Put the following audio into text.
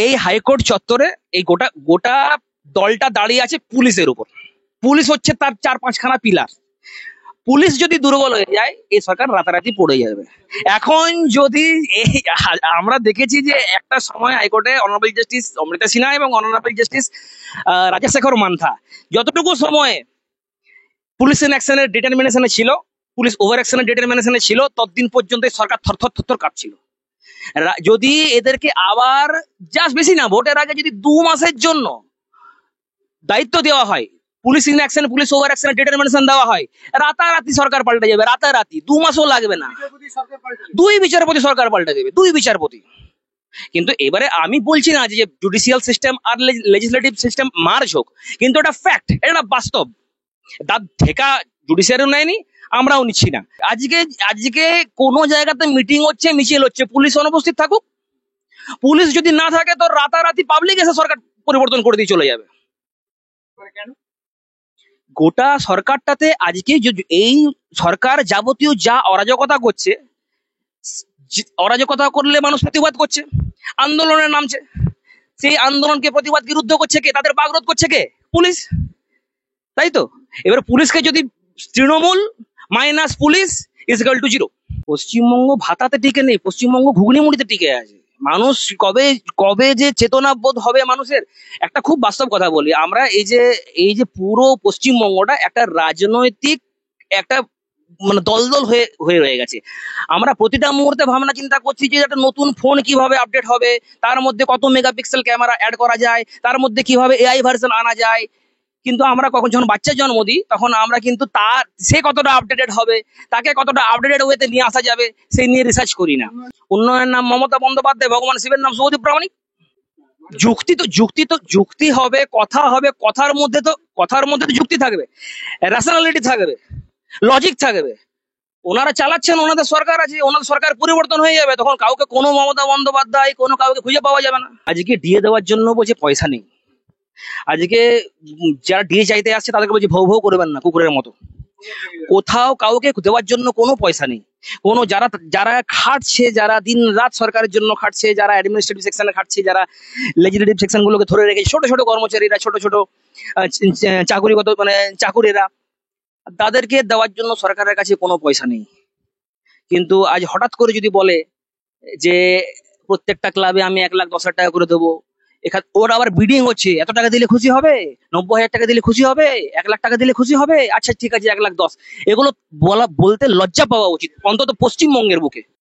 এই হাইকোর্ট চত্বরে এই গোটা গোটা দলটা দাঁড়িয়ে আছে পুলিশের উপর। পুলিশ হচ্ছে তার 4-5খানা পিলার। পুলিশ যদি দুর্বল হয়ে যায় এই সরকার রাতারাতি পড়ে যাবে। এখন যদি এই আমরা দেখেছি যে একটা সময় হাইকোর্টে অনারেবল জাস্টিস অমৃতা সিনহা এবং অনারেবল জাস্টিস রাজাশেখর মান্থা যতটুকু সময়ে পুলিশ ইনঅ্যাকশনের ডিটারমিনেশনে ছিল, পুলিশ ওভার অ্যাকশনের ডিটারমিনেশনে ছিল, ততদিন পর্যন্ত সরকার থরথর থরথর কাঁপছিল। যদি এদেরকে আবার জাস্ট বেশি না, ভোটের আগে যদি 2 মাসের জন্য দায়িত্ব দেওয়া হয়, পুলিশ ইনঅ্যাকশন পুলিশ ওভার অ্যাকশনের ডিটারমিনেশন দেওয়া হয়, রাতারাতি সরকার পাল্টে যাবে। রাতারাতি 2 মাসও লাগবে না, 2 বিচারপতি সরকার পাল্টে দেবে, 2 বিচারপতি। কিন্তু এবারে আমি বলছি না যে জুডিশিয়াল সিস্টেম আর লেজিসলেটিভ সিস্টেম মার্জ হোক, কিন্তু এটা ফ্যাক্ট, এটা বাস্তব। তার ঠেকা জুডিশিয়ারিও নেয়নি, আমরাও নিচ্ছি না। আজকে কোনো জায়গাতে মিটিং হচ্ছে, মিছিল হচ্ছে, পুলিশ অনুপস্থিত থাকুক। পুলিশ যদি না থাকে তো রাতারাতি পাবলিক এসে সরকার পরিবর্তন করে দিয়ে চলে যাবে। গোটা সরকারটাতে আজকে এই সরকার যাবতীয় যা অরাজকতা করছে, অরাজকতা করলে মানুষ প্রতিবাদ করছে, আন্দোলনের নামছে। সেই আন্দোলনকে প্রতিবাদ বিরুদ্ধ করছে কে? তাদের বাগরোধ করছে কে? পুলিশ, তাই তো? এবার পুলিশকে যদি Trinamool minus police is equal to 0। Paschimbanga ভাতাতে টিকে নেই, পশ্চিমবঙ্গ ঘুগনি মুড়িতে টিকে আছে। মানুষ কবে কবে যে চেতনা বোধ হবে মানুষের। একটা খুব বাস্তব কথা বলি, আমরা এই যে পুরো পশ্চিমবঙ্গটা একটা রাজনৈতিক একটা মানে দলদল হয়ে রয়ে গেছে। আমরা প্রতিটা মুহূর্তে ভাবনা চিন্তা করছি যে একটা নতুন ফোন কিভাবে আপডেট হবে, তার মধ্যে কত মেগাপিক্সেল ক্যামেরা অ্যাড করা যায়, তার মধ্যে কিভাবে এআই ভার্সন আনা যায়। কিন্তু আমরা যখন বাচ্চার জন্ম দিই তখন আমরা কিন্তু সে কতটা আপডেটেড হবে, তাকে কতটা আপডেটেড ওয়েতে নিয়ে আসা যাবে সেই নিয়ে রিসার্চ করি না। উন্নয়নের নাম মমতা বন্দ্যোপাধ্যায়, ভগবান শিবের নাম শুভদীপ প্রামাণিক। যুক্তি হবে, কথা হবে, কথার মধ্যে তো যুক্তি থাকবে, রেশনালিটি থাকবে, লজিক থাকবে। ওনারা চালাচ্ছেন, ওনাদের সরকার আছে, ওনাদের সরকার পরিবর্তন হয়ে যাবে, তখন কাউকে কোনো মমতা বন্দ্যোপাধ্যায় কাউকে খুঁজে পাওয়া যাবে না। আজকে ডিএ দেওয়ার জন্য বলছে পয়সা নেই। আজকে যারা ডিএ চাইতে আসছে তাদেরকে বলছে ভৌ ভৌ করবেন না কুকুরের মতো। কোথাও কাউকে দেওয়ার জন্য কোনো পয়সা নেই। কোনো যারা খাটছে, যারা দিন রাত সরকারের জন্য খাটছে, যারা অ্যাডমিনিস্ট্রেটিভ সেকশনে খাটছে, যারা লেজিসলেটিভ সেকশন গুলোকে ধরে রেখেছে, ছোট ছোট কর্মচারীরা, ছোট ছোট চাকুরিগত চাকুরিরা, তাদেরকে দেওয়ার জন্য সরকারের কাছে কোনো পয়সা নেই। কিন্তু আজ হঠাৎ করে যদি বলে যে প্রত্যেকটা ক্লাবে আমি 1,10,000 টাকা করে দেবো, ওর আবার বিডিং হচ্ছে, এত টাকা দিলে খুশি হবে, 90,000 টাকা দিলে খুশি হবে, 1,00,000 টাকা দিলে খুশি হবে, আচ্ছা ঠিক আছে 1,10,000। এগুলো বলতে লজ্জা পাওয়া উচিত অন্তত পশ্চিমবঙ্গের বুকে।